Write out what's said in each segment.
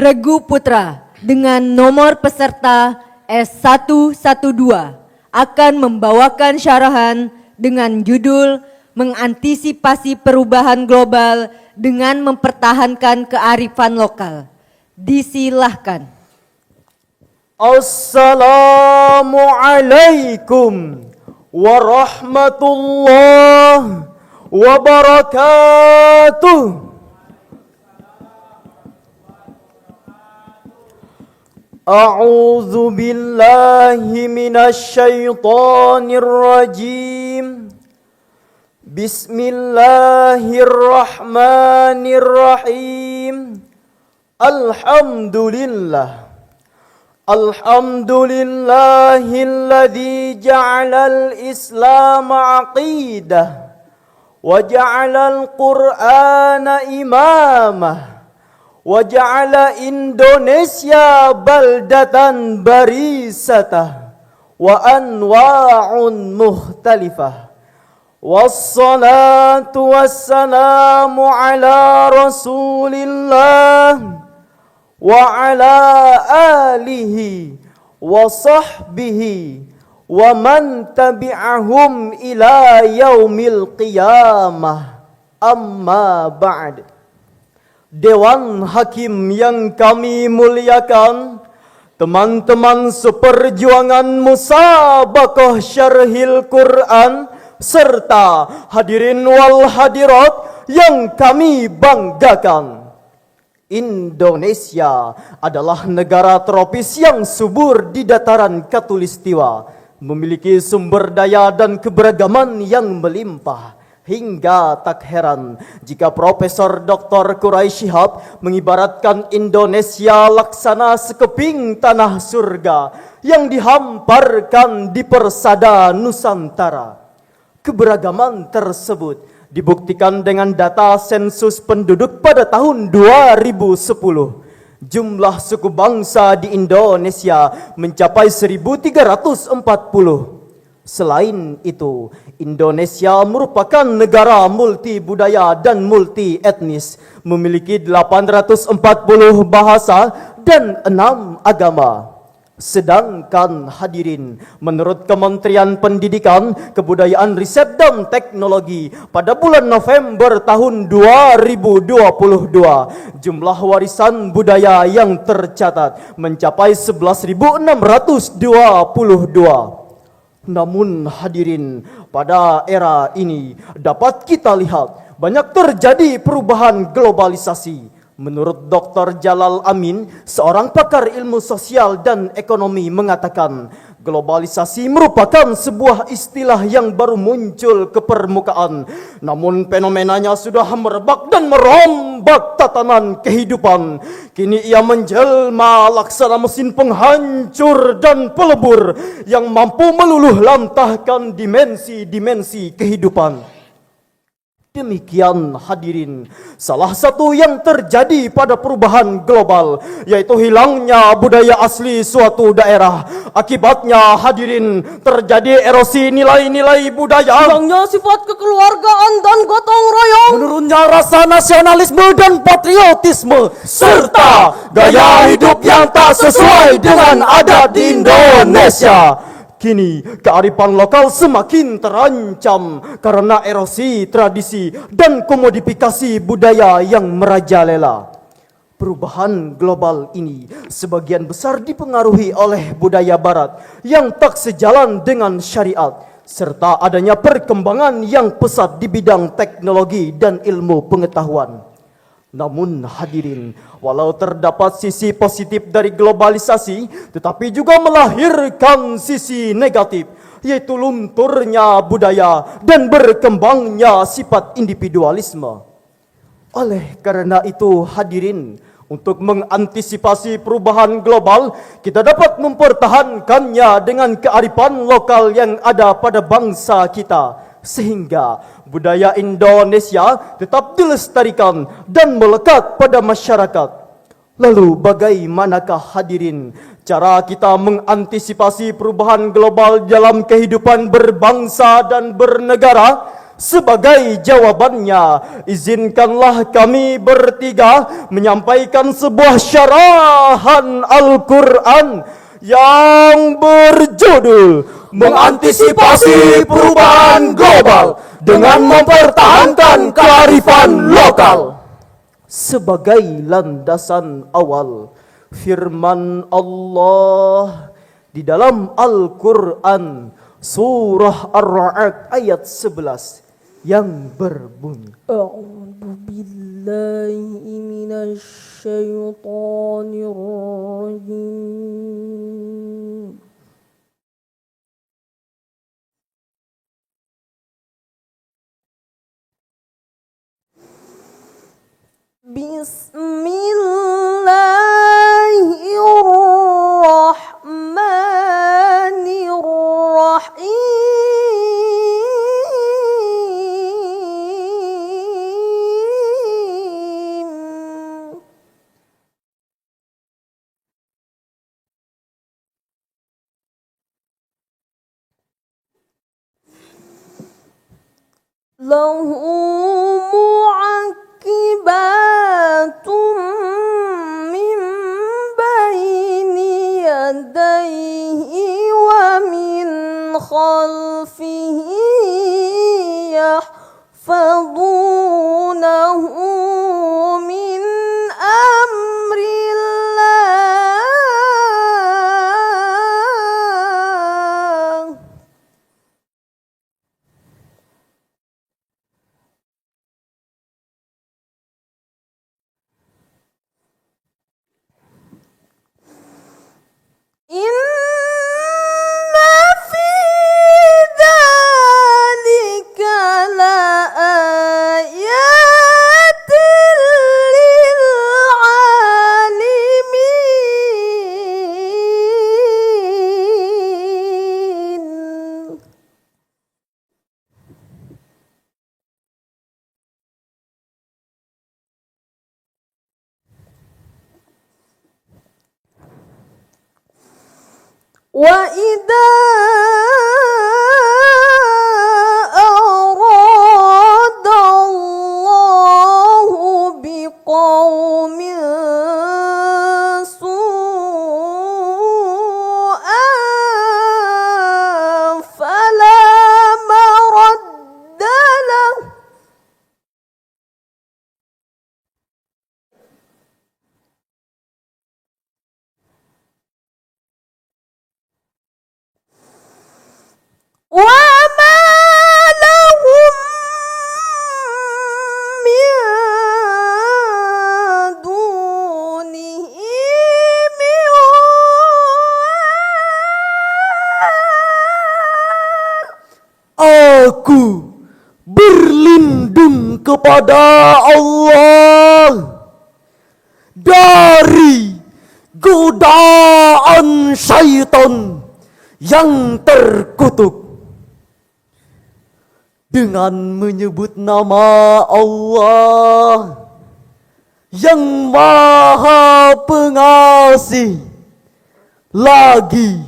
Regu Putra dengan nomor peserta S112 akan membawakan syarahan dengan judul Mengantisipasi Perubahan Global dengan Mempertahankan Kearifan Lokal. Disilahkan. Assalamualaikum warahmatullahi wabarakatuh. A'udzu billahi minasy syaithanir rajim. Bismillahirrahmanirrahim. Alhamdulillahilladzi ja'alal Islam 'aqidah wa ja'alal Qur'ana imamah wa ja'ala Indonesia baldatan barisatah wa anwa'un mukhtalifah. Wassalatu wassalamu ala Rasulillah wa ala alihi wa sahbihi wa man tabi'ahum ila yaumil qiyamah. Amma ba'd. Dewan Hakim yang kami muliakan, teman-teman seperjuangan Musabaqah Syarhil Quran, serta hadirin wal hadirat yang kami banggakan. Indonesia adalah negara tropis yang subur di dataran Katulistiwa, memiliki sumber daya dan keberagaman yang melimpah. Hingga tak heran jika Profesor Dr. Quraisy Shihab mengibaratkan Indonesia laksana sekeping tanah surga yang dihamparkan di persada Nusantara. Keberagaman tersebut dibuktikan dengan data sensus penduduk pada tahun 2010. Jumlah suku bangsa di Indonesia mencapai 1.340. Selain itu, Indonesia merupakan negara multibudaya dan multi etnis, memiliki 840 bahasa dan 6 agama. Sedangkan hadirin, menurut Kementerian Pendidikan, Kebudayaan, Riset dan Teknologi, pada bulan November tahun 2022, jumlah warisan budaya yang tercatat mencapai 11.622. Namun hadirin, pada era ini dapat kita lihat banyak terjadi perubahan globalisasi. Menurut Dr. Jalal Amin, seorang pakar ilmu sosial dan ekonomi, mengatakan globalisasi merupakan sebuah istilah yang baru muncul ke permukaan. Namun fenomenanya sudah merebak dan merombak tatanan kehidupan. Kini ia menjelma laksana mesin penghancur dan pelebur yang mampu meluluh lantahkan dimensi-dimensi kehidupan. Demikian hadirin, salah satu yang terjadi pada perubahan global yaitu hilangnya budaya asli suatu daerah. Akibatnya hadirin, terjadi erosi nilai-nilai budaya, hilangnya sifat kekeluargaan dan gotong royong, menurunnya rasa nasionalisme dan patriotisme, serta gaya hidup yang tak sesuai dengan adat di Indonesia. Kini kearifan lokal semakin terancam karena erosi tradisi dan komodifikasi budaya yang merajalela. Perubahan global ini sebagian besar dipengaruhi oleh budaya barat yang tak sejalan dengan syariat, serta adanya perkembangan yang pesat di bidang teknologi dan ilmu pengetahuan. Namun hadirin, walau terdapat sisi positif dari globalisasi, tetapi juga melahirkan sisi negatif, yaitu lunturnya budaya dan berkembangnya sifat individualisme. Oleh karena itu hadirin, untuk mengantisipasi perubahan global, kita dapat mempertahankannya dengan kearifan lokal yang ada pada bangsa kita, sehingga budaya Indonesia tetap dilestarikan dan melekat pada masyarakat. Lalu bagaimanakah hadirin cara kita mengantisipasi perubahan global dalam kehidupan berbangsa dan bernegara? sebagai jawabannya, izinkanlah kami bertiga menyampaikan sebuah syarahan Al-Quran yang berjudul Mengantisipasi Perubahan Global dengan Mempertahankan Kearifan Lokal. Sebagai landasan awal, firman Allah di dalam Al-Quran surah Ar-Ra'd ayat 11 yang berbunyi, A'udzu billahi minasy syaithanir rajim. Bismillahirrahmanirrahim. Lahu mu'aqibatun min baini yadayhi wa min khalfihi yahfazunahu min amrillah. Inna fi dzalika laayatin lil alimin. Wa idza aradallahu biqaumin su'an fala maradda lahu wa ma lahum min dunihi min Aku berlindung kepada Allah dari godaan syaitan yang terkutuk. Dengan menyebut nama Allah yang Maha Pengasih lagi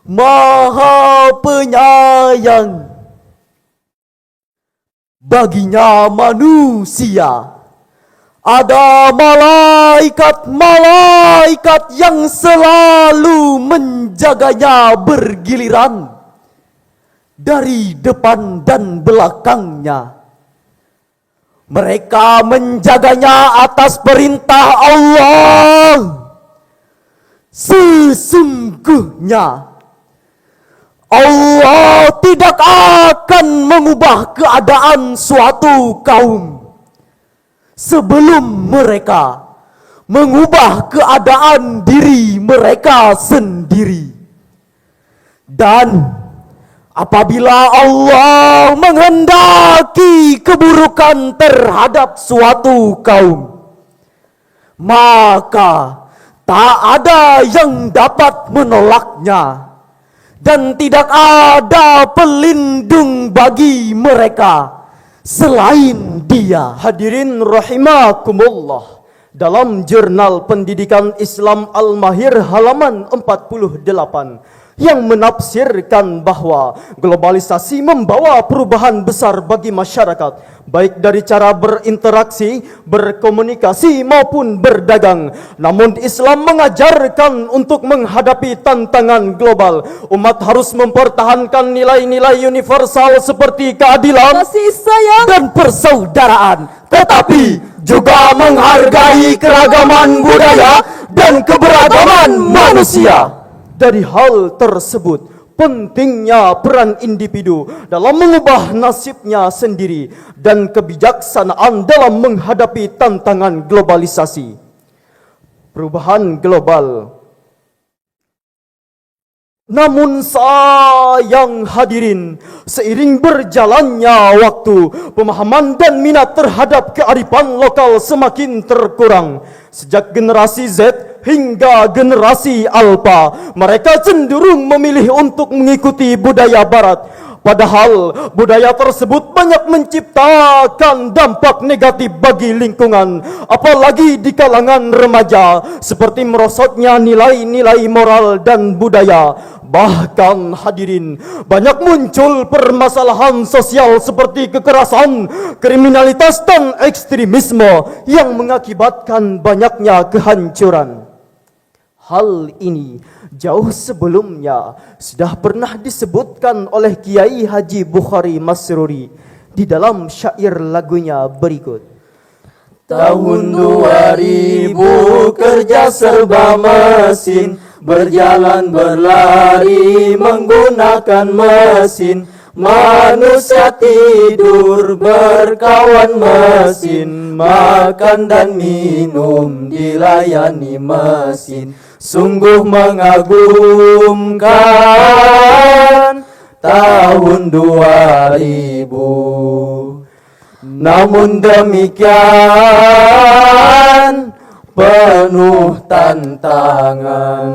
Maha Penyayang. Baginya manusia ada malaikat-malaikat yang selalu menjaganya bergiliran dari depan dan belakangnya. Mereka menjaganya atas perintah Allah. Sesungguhnya Allah tidak akan mengubah keadaan suatu kaum sebelum mereka mengubah keadaan diri mereka sendiri. Dan apabila Allah menghendaki keburukan terhadap suatu kaum, maka tak ada yang dapat menolaknya, dan tidak ada pelindung bagi mereka selain Dia. Hadirin rahimakumullah, dalam jurnal pendidikan Islam Al-Mahir halaman 48 yang menafsirkan bahwa globalisasi membawa perubahan besar bagi masyarakat, baik dari cara berinteraksi, berkomunikasi maupun berdagang. Namun Islam mengajarkan untuk menghadapi tantangan global, umat harus mempertahankan nilai-nilai universal seperti keadilan, kasih sayang, dan persaudaraan, tetapi juga menghargai keragaman budaya dan keberagaman manusia. Dari hal tersebut, pentingnya peran individu dalam mengubah nasibnya sendiri dan kebijaksanaan dalam menghadapi tantangan globalisasi. Perubahan global. Namun sayang hadirin, seiring berjalannya waktu, pemahaman dan minat terhadap kearifan lokal semakin terkurang. Sejak generasi Z hingga generasi Alpha, mereka cenderung memilih untuk mengikuti budaya Barat. Padahal budaya tersebut banyak menciptakan dampak negatif bagi lingkungan, apalagi di kalangan remaja, seperti merosotnya nilai-nilai moral dan budaya. Bahkan hadirin, banyak muncul permasalahan sosial seperti kekerasan, kriminalitas dan ekstremisme yang mengakibatkan banyaknya kehancuran. Hal ini jauh sebelumnya sudah pernah disebutkan oleh Kiai Haji Bukhari Masruri di dalam syair lagunya berikut. Tahun 2000 kerja serba mesin, berjalan berlari menggunakan mesin. Manusia tidur berkawan mesin, makan dan minum dilayani mesin. Sungguh mengagumkan tahun 2000. Namun demikian penuh tantangan.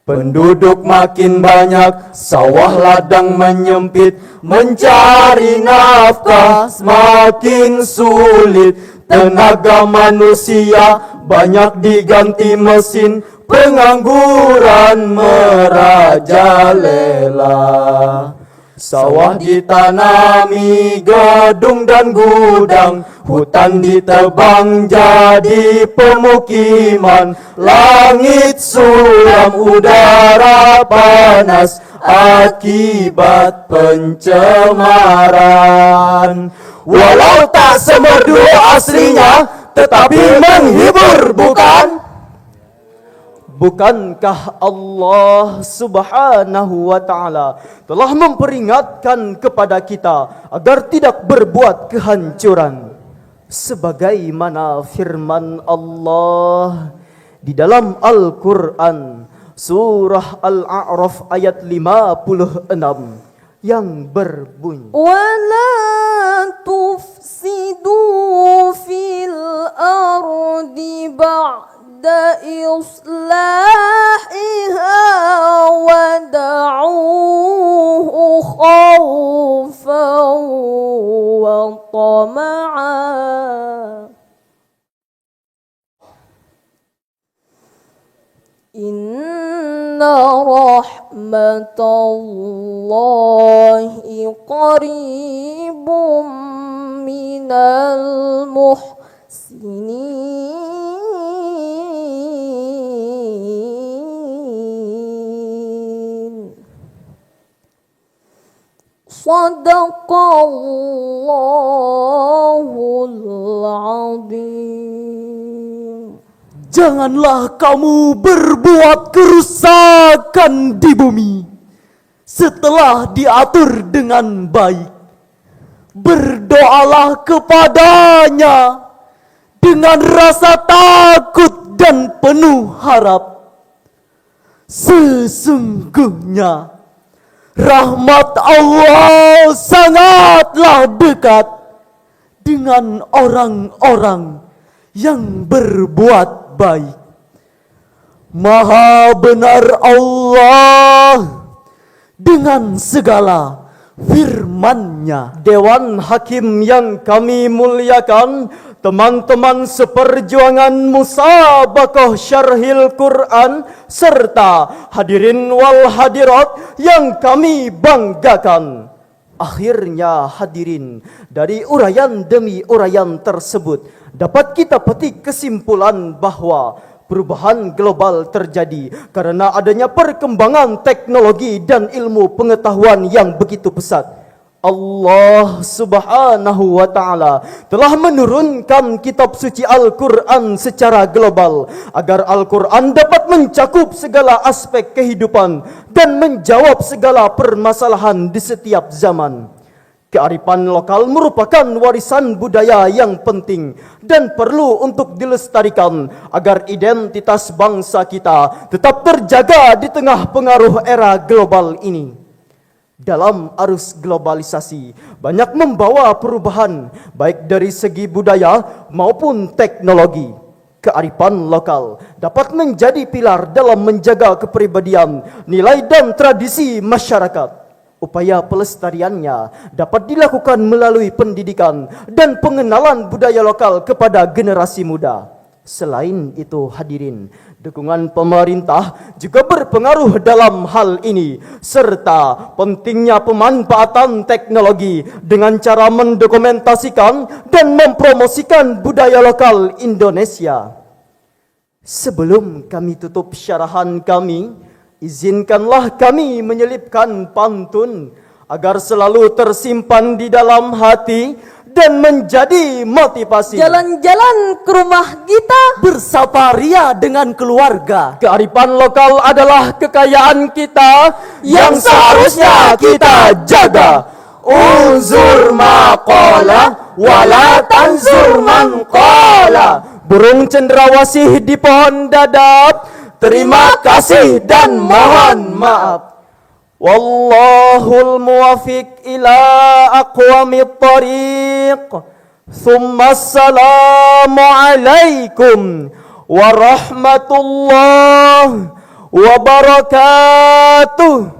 Penduduk makin banyak, sawah ladang menyempit, mencari nafkah semakin sulit. Tenaga manusia banyak diganti mesin, pengangguran merajalela. Sawah ditanami gedung dan gudang, hutan ditebang jadi pemukiman. Langit suram, udara panas akibat pencemaran. Walau tak semerdu aslinya, tetapi menghibur, bukan? Bukankah Allah Subhanahu wa Ta'ala telah memperingatkan kepada kita agar tidak berbuat kehancuran, sebagaimana firman Allah di dalam Al-Quran surah Al-A'raf ayat 56 yang berbunyi, wala tufsidu fil ardi ba'da islahiha wada'uhu khawfan wa tama'an. Inna rahmatallahi qaribum minal muhsinin. Sadaqallahul azim. janganlah kamu berbuat kerusakan di bumi setelah diatur dengan baik. Berdoalah kepadanya dengan rasa takut dan penuh harap. Sesungguhnya rahmat Allah sangatlah dekat dengan orang-orang yang berbuat baik. Maha benar Allah dengan segala firman-Nya. Dewan Hakim yang kami muliakan, teman-teman seperjuangan musabaqah syarhil Quran, serta hadirin wal hadirat yang kami banggakan. Akhirnya hadirin, dari uraian demi uraian tersebut dapat kita petik kesimpulan bahwa perubahan global terjadi karena adanya perkembangan teknologi dan ilmu pengetahuan yang begitu pesat. Allah Subhanahu wa Ta'ala telah menurunkan kitab suci Al-Quran secara global agar Al-Quran dapat mencakup segala aspek kehidupan dan menjawab segala permasalahan di setiap zaman. Kearifan lokal merupakan warisan budaya yang penting dan perlu untuk dilestarikan agar identitas bangsa kita tetap terjaga di tengah pengaruh era global ini. Dalam arus globalisasi, banyak membawa perubahan baik dari segi budaya maupun teknologi. Kearifan lokal dapat menjadi pilar dalam menjaga kepribadian, nilai dan tradisi masyarakat. Upaya pelestariannya dapat dilakukan melalui pendidikan dan pengenalan budaya lokal kepada generasi muda. Selain itu hadirin, dukungan pemerintah juga berpengaruh dalam hal ini, serta pentingnya pemanfaatan teknologi dengan cara mendokumentasikan dan mempromosikan budaya lokal Indonesia. Sebelum kami tutup syarahan kami, izinkanlah kami menyelipkan pantun agar selalu tersimpan di dalam hati dan menjadi motivasi. Jalan-jalan ke rumah kita, Bersafaria dengan keluarga. Kearifan lokal adalah kekayaan kita yang seharusnya kita jaga. Unzur maqala wala tanzur man qala. Burung cendrawasih di pohon dadap, terima kasih dan mohon maaf. Wallahul muwafiq ila aqwamit tariq. Thumma assalamu alaikum warahmatullahi wabarakatuh.